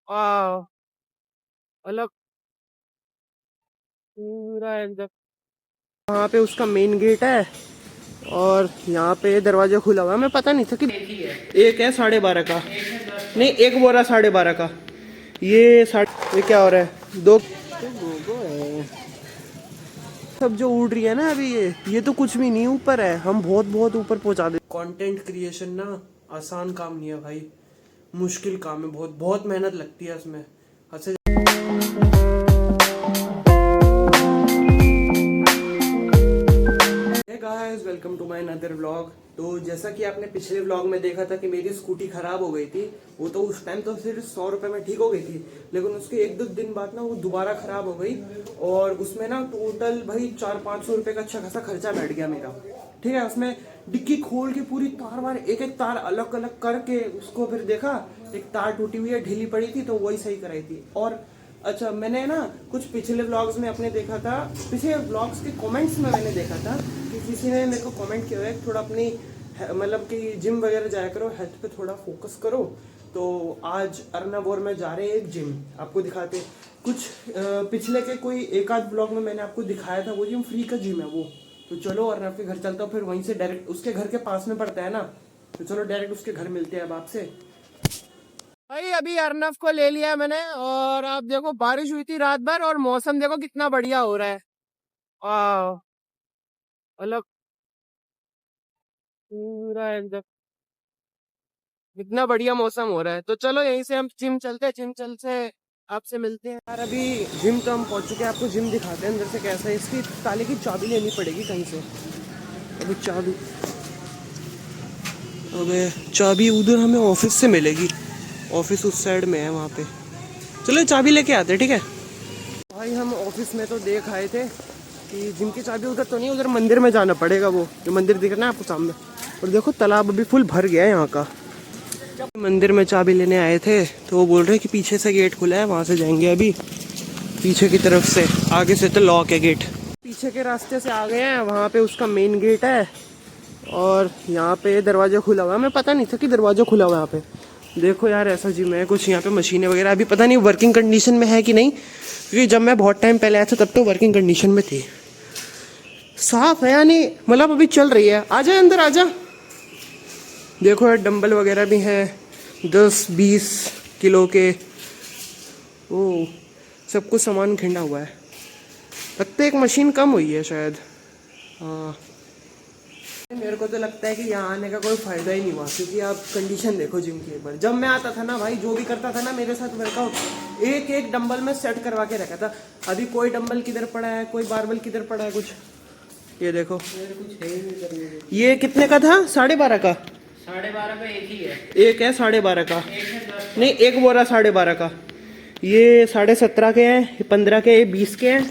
आ, अलग पूरा एकदम। वहाँ पे उसका मेन गेट है और यहाँ पे दरवाजा खुला हुआ है। मैं पता नहीं था कि एक है 12:30 का, नहीं एक बोरा 12:30 का। ये क्या हो रहा है? दो तो गोगो है। सब जो उड़ रही है ना अभी, ये तो कुछ भी नहीं ऊपर है। हम बहुत बहुत ऊपर पहुंचा दे। कंटेंट क्रिएशन ना आसान काम नहीं है भाई, मुश्किल काम है। बहुत बहुत मेहनत लगती है इसमें। अच्छा guys, welcome to my another vlog. तो जैसा कि आपने पिछले व्लॉग में देखा था कि मेरी स्कूटी खराब हो गई थी। वो तो उस टाइम तो सिर्फ 100 रुपए में ठीक हो गई थी, लेकिन उसके 1-2 दिन बाद ना वो दोबारा खराब हो गई और उसमें ना टोटल भाई 400-500 रुपए का अच्छा खासा खर्चा बैठ गया मेरा। ठीक है, उसमें डिक्की खोल के पूरी तार वार एक एक तार अलग अलग करके उसको फिर देखा, एक तार टूटी हुई है, ढीली पड़ी थी, तो वही सही कराई थी। और अच्छा, मैंने ना कुछ पिछले व्लॉग्स में अपने देखा था, पिछले व्लॉग्स के कमेंट्स में मैंने देखा था कि किसी ने मेरे को कमेंट किया है थोड़ा अपनी मतलब कि जिम वगैरह जाया करो, हेल्थ पे थोड़ा फोकस करो। तो आज अर्नब और मैं जा रहे हैं एक जिम, आपको दिखाते। कुछ पिछले के कोई एक आध ब्लॉग में मैंने आपको दिखाया था, वो जिम फ्री का जिम है वो। तो चलो अर्नब के घर चलता हूँ, फिर वहीं से डायरेक्ट उसके घर के पास में पड़ता है ना, तो चलो डायरेक्ट उसके घर मिलते हैं अब आपसे। भाई अभी अर्नव को ले लिया मैंने और आप देखो बारिश हुई थी रात भर और मौसम देखो कितना बढ़िया हो रहा है। वाह, अलग पूरा एकदम इतना बढ़िया मौसम हो रहा है। तो चलो यहीं से हम जिम चलते हैं, जिम चल से आपसे मिलते हैं। यार अभी जिम तो हम पहुंच चुके हैं, आपको जिम दिखाते हैं अंदर से कैसा है। इसकी ताले की चाबी लेनी पड़ेगी कहीं से। अभी चाबी उधर हमें ऑफिस से मिलेगी, ऑफिस उस साइड में है वहाँ पे। चलो चाबी लेके आते हैं, ठीक है भाई। हम ऑफिस में तो देख आए थे कि जिम की चाबी उधर तो नहीं, उधर मंदिर में जाना पड़ेगा। वो जो मंदिर दिख रहा है आपको सामने, और देखो तालाब अभी फुल भर गया है यहाँ का। मंदिर में चाबी लेने आए थे तो वो बोल रहे कि पीछे से गेट खुला है, वहाँ से जाएंगे अभी पीछे की तरफ से। आगे से तो लॉक है गेट। पीछे के रास्ते से आ गए हैं, वहाँ पे उसका मेन गेट है और यहाँ पे दरवाजा खुला हुआ है। हमें पता नहीं था कि दरवाजा खुला हुआ है यहाँ पे। देखो यार ऐसा जिम है कुछ, यहाँ पे मशीनें वगैरह अभी पता नहीं वर्किंग कंडीशन में है कि नहीं, क्योंकि जब मैं बहुत टाइम पहले आया था तब तो वर्किंग कंडीशन में थी। साफ है यानी, मतलब अभी चल रही है। आजा अंदर आजा। देखो यार डंबल वगैरह भी हैं 10-20 किलो के। ओ, सब कुछ सामान खिंडा हुआ है। लगता है एक मशीन कम हुई है शायद। हाँ, मेरे को तो लगता है कि यहाँ आने का कोई फायदा ही नहीं हुआ, क्योंकि आप कंडीशन देखो जिम की एक बार। जब मैं आता था ना भाई, जो भी करता था ना मेरे साथ वर्कआउट, एक एक डंबल में सेट करवा के रखा था। अभी कोई डंबल किधर पड़ा है, कोई बारबल किधर पड़ा है, कुछ ये देखो। ये कितने का था? 12:30 का। 12:30 का एक ही है। एक है 12:30 का, एक है 10 नहीं एक बोरा 12:30 का। ये 17.5 के हैं, 15 के, 20 के हैं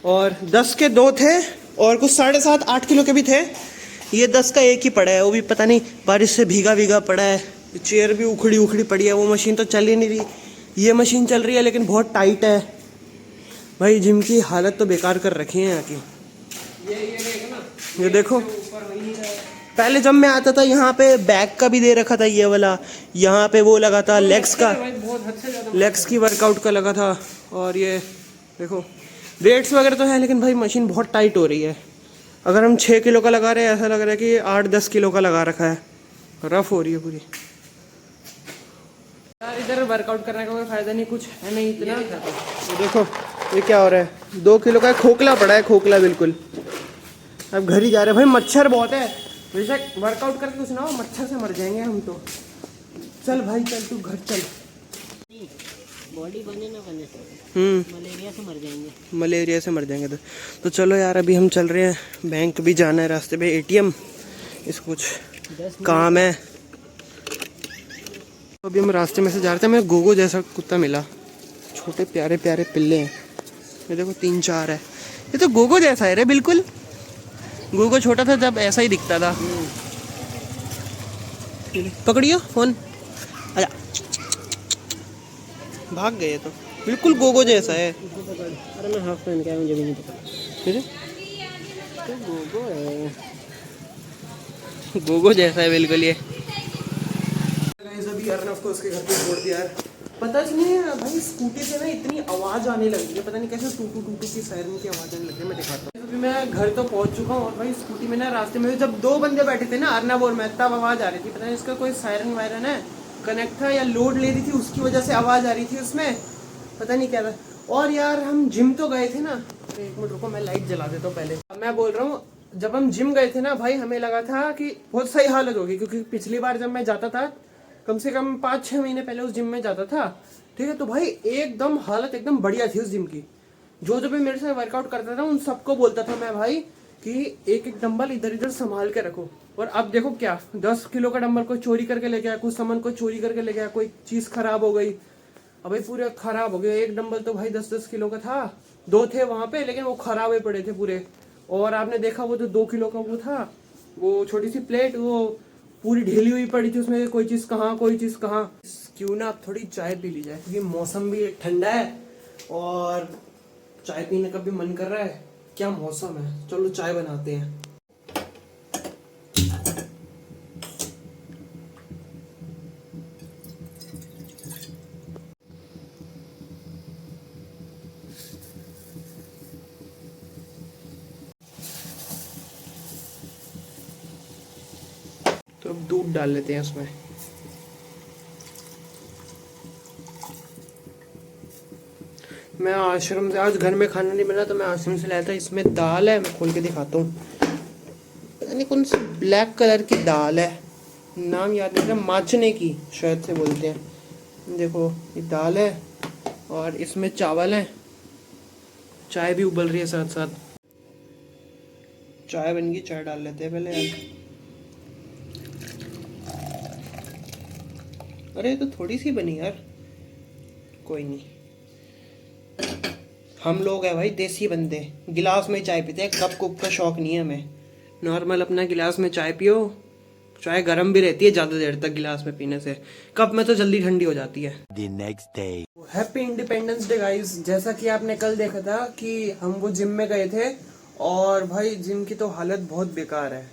और 10 के 2 थे और कुछ 7.5-8 किलो के भी थे। ये 10 का एक ही पड़ा है, वो भी पता नहीं बारिश से भीगा भीगा पड़ा है। चेयर भी उखड़ी उखड़ी पड़ी है, वो मशीन तो चल ही नहीं रही। ये मशीन चल रही है लेकिन बहुत टाइट है भाई। जिम की हालत तो बेकार कर रखी है यहाँ की। ये देखो, पहले जब मैं आता था यहाँ पे बैक का भी दे रखा था ये वाला, यहाँ पे वो लगा था लेग्स का, लेग्स की वर्कआउट का लगा था। और ये देखो वेट्स वगैरह तो है, लेकिन भाई मशीन बहुत टाइट हो रही है। अगर हम 6 किलो का लगा रहे हैं, ऐसा लग रहा है कि 8-10 किलो का लगा रखा है। रफ हो रही है पूरी यार। इधर वर्कआउट करने का कोई फायदा नहीं, कुछ है नहीं इतना। ये देखो ये क्या हो रहा है, 2 किलो का खोखला पड़ा है, खोखला बिल्कुल। अब घर ही जा रहे हैं भाई, मच्छर बहुत है। बेशक वर्कआउट करके कुछ ना हो, मच्छर से मर जाएंगे हम तो। चल भाई चल, तू घर चल। बॉडी बने ना बने, मलेरिया से मर जाएंगे। मलेरिया से मर जाएंगे तो चलो यार, अभी हम चल रहे हैं, बैंक भी जाना है, रास्ते पे ATM, इस कुछ काम है। तो अभी हम रास्ते में से जा रहे थे, हमें गोगो जैसा कुत्ता मिला। छोटे प्यारे प्यारे पिल्ले हैं, ये देखो 3-4 है। ये तो गोगो जैसा है रे बिल्कुल। गोगो छोटा था जब ऐसा ही दिखता था। पकड़ियो फोन, आजा। भाग गए तो बिल्कुल गोगो जैसा है। अरे मैं हाफ पहन के आया, मुझे भी नहीं पता। तो गोगो है, गोगो जैसा है बिल्कुल ये। अभी अर्नव को उसके घर पे छोड़ दिया यार, पता नहीं है भाई, स्कूटी से ना इतनी आवाज आने लगी है, पता नहीं कैसे टूटू टूटू की सायरन की आवाज आने लगी है। मैं दिखाता हूँ। अभी मैं घर तो पहुंच चुका हूँ और भाई स्कूटी में ना रास्ते में जब दो बंदे बैठे थे ना, अर्नब और मैं, तब आवाज आ रही थी। पता नहीं इसका कोई सायरन वायरन है, कनेक्ट था या लोड ले रही थी उसकी वजह से आवाज आ रही थी उसमें, पता नहीं क्या था। और यार हम जिम तो गए थे ना, एक मिनट रुको मैं लाइट जला देता हूँ पहले। मैं बोल रहा हूँ जब हम जिम गए थे ना भाई, हमें लगा था कि बहुत सही हालत होगी, क्योंकि पिछली बार जब मैं जाता था कम से कम 5-6 महीने पहले उस जिम में जाता था, ठीक है, तो भाई एकदम हालत एकदम बढ़िया थी उस जिम की। जो जो भी मेरे से वर्कआउट करता था उन सबको बोलता था मैं भाई कि एक एक डंबल इधर इधर संभाल के रखो। और अब देखो क्या, 10 किलो का डंबल कोई चोरी करके ले गया, कुछ सामान कोई चोरी करके ले गया, कोई चीज खराब हो गई, अब भाई पूरे खराब हो गए। एक डंबल तो भाई 10-10 किलो का था, 2 थे वहां पे लेकिन वो खराब हुए पड़े थे पूरे। और आपने देखा वो जो 2 किलो का वो था, वो छोटी सी प्लेट, वो पूरी ढीली हुई पड़ी थी, उसमें कोई चीज कहाँ कोई चीज कहाँ। क्यों ना आप थोड़ी चाय पी ली जाए, क्योंकि मौसम भी ठंडा है और चाय पीने का भी मन कर रहा है। क्या मौसम है, चलो चाय बनाते हैं। तो अब दूध डाल लेते हैं उसमें। मैं आश्रम से, आज घर में खाना नहीं बना तो मैं आश्रम से लाया था। इसमें दाल है, मैं खोल के दिखाता हूँ। पता नहीं कौन सी ब्लैक कलर की दाल है, नाम याद नहीं रहा, माचने की शायद से बोलते हैं। देखो ये दाल है और इसमें चावल है, चाय भी उबल रही है साथ साथ। चाय बन गई, चाय डाल लेते हैं पहले यार। अरे ये तो थोड़ी सी बनी यार, कोई नहीं। हम लोग हैं भाई देसी बंदे, गिलास में चाय पीते हैं, कप कुप का शौक नहीं है हमें। नॉर्मल अपना गिलास में चाय पियो, चाय गर्म भी रहती है ज़्यादा देर तक गिलास में पीने से, कप में तो जल्दी ठंडी हो जाती है। The next day. Happy independence day guys. जैसा कि आपने कल देखा था कि हम वो जिम में गए थे और भाई जिम की तो हालत बहुत बेकार है,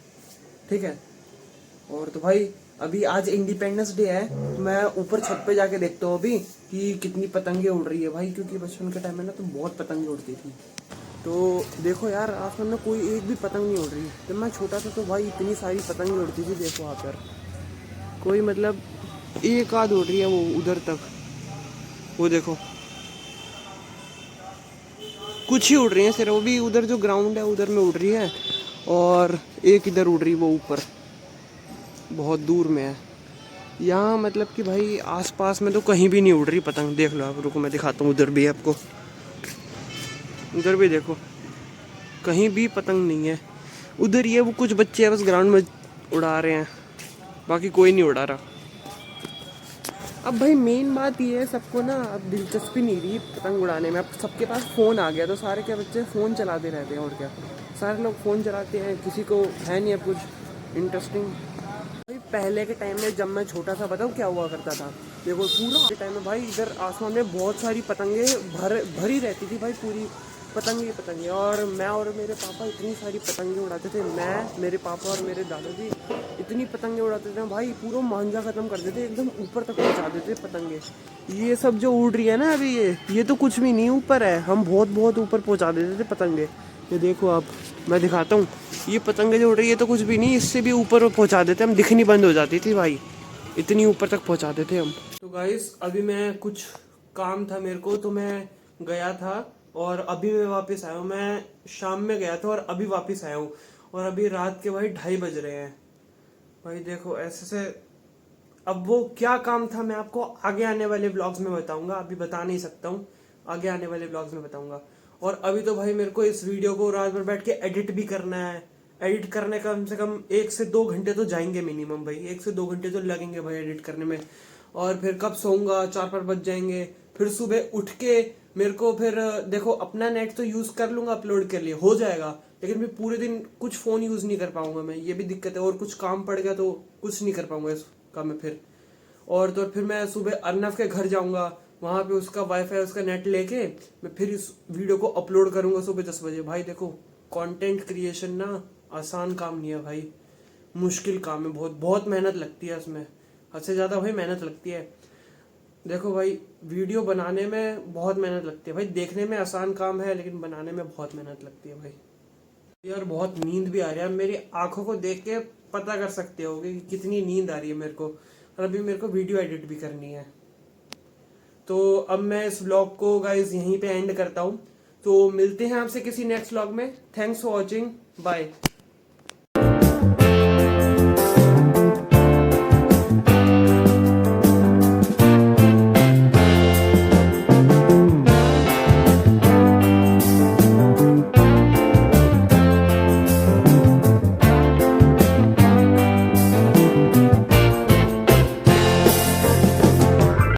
ठीक है। और तो भाई अभी आज इंडिपेंडेंस डे है, तो मैं ऊपर छत पे जाके देखता हूँ अभी कि कितनी पतंगे उड़ रही है भाई, क्योंकि बचपन के टाइम में ना तो बहुत पतंगे उड़ती थी। तो देखो यार आसमान में कोई एक भी पतंग नहीं उड़ रही। जब मैं छोटा था तो भाई इतनी सारी पतंगे उड़ती थी, देखो आप यार, कोई मतलब एक आध उड़ रही है वो उधर तक, वो देखो कुछ ही उड़ रही है सिर्फ, वो भी उधर जो ग्राउंड है उधर में उड़ रही है, और एक इधर उड़ रही है वो ऊपर बहुत दूर में है। यहाँ मतलब कि भाई आसपास में तो कहीं भी नहीं उड़ रही पतंग। देख लो आप, रुको मैं दिखाता हूँ, उधर भी है आपको, उधर भी देखो कहीं भी पतंग नहीं है। उधर ये वो कुछ बच्चे हैं बस ग्राउंड में उड़ा रहे हैं, बाकी कोई नहीं उड़ा रहा। अब भाई मेन बात ये है, सबको ना अब दिलचस्पी नहीं रही पतंग उड़ाने में। अब सबके पास फ़ोन आ गया तो सारे क्या बच्चे फ़ोन चलाते रहते हैं, और क्या सारे लोग फ़ोन चलाते हैं, किसी को है नहीं अब कुछ इंटरेस्टिंग। भाई पहले के टाइम में जब मैं छोटा था बताऊँ क्या हुआ करता था, देखो पूरा के टाइम में भाई इधर आसमान में बहुत सारी पतंगे भरी रहती थी भाई, पूरी पतंगे पतंगे। और मैं और मेरे पापा इतनी सारी पतंगे उड़ाते थे, मैं मेरे पापा और मेरे दादाजी इतनी पतंगे उड़ाते थे भाई, पूरा मांझा ख़त्म कर देते, एकदम ऊपर तक पहुँचा देते पतंगे। ये सब जो उड़ रही है ना अभी, ये तो कुछ भी नहीं ऊपर है, हम बहुत बहुत ऊपर पहुँचा देते थे पतंगे। ये देखो आप, मैं दिखाता हूँ, ये पतंगे जो उड़ रही है तो कुछ भी नहीं, इससे भी ऊपर पहुँचा देते हम, दिखनी बंद हो जाती थी भाई, इतनी ऊपर तक पहुँचाते थे हम। तो गाइस अभी मैं कुछ काम था मेरे को, तो मैं गया था और अभी मैं वापस आया हूँ। मैं शाम में गया था और अभी वापस आया हूँ, और अभी रात के भाई 2:30 बज रहे हैं भाई। देखो ऐसे से, अब वो क्या काम था मैं आपको आगे आने वाले व्लॉग्स में बताऊंगा, अभी बता नहीं सकता हूँ, आगे आने वाले व्लॉग्स में बताऊंगा। और अभी तो भाई मेरे को इस वीडियो को रात भर बैठ के एडिट भी करना है। एडिट करने का कम से कम 1 से 2 घंटे तो जाएंगे मिनिमम भाई, 1 से 2 घंटे तो लगेंगे भाई एडिट करने में। और फिर कब सोऊंगा, 4-5 बज जाएंगे, फिर सुबह उठ के मेरे को फिर देखो अपना नेट तो यूज कर लूंगा अपलोड के लिए, हो जाएगा, लेकिन फिर पूरे दिन कुछ फोन यूज नहीं कर पाऊंगा मैं, ये भी दिक्कत है। और कुछ काम पड़ गया तो कुछ नहीं कर पाऊंगा इस काम में फिर। और तो फिर मैं सुबह अर्नव के घर जाऊंगा, वहां पे उसका वाईफाई उसका नेट लेके मैं फिर इस वीडियो को अपलोड करूंगा सुबह 10 बजे। भाई देखो कंटेंट क्रिएशन ना आसान काम नहीं है भाई, मुश्किल काम है, बहुत बहुत मेहनत लगती है इसमें, हद से ज्यादा भाई मेहनत लगती है। देखो भाई, वीडियो बनाने में बहुत मेहनत लगती है भाई। देखने में आसान काम है लेकिन बनाने में बहुत मेहनत लगती है भाई। यार बहुत नींद भी आ रही है, मेरी आंखों को देख के पता कर सकते होगे कि कितनी नींद आ रही है मेरे को। और अभी मेरे को वीडियो एडिट भी करनी है। तो अब मैं इस व्लॉग को गाइज यहीं पे एंड करता हूँ। तो मिलते हैं आपसे किसी नेक्स्ट व्लॉग में। Thanks for watching, bye.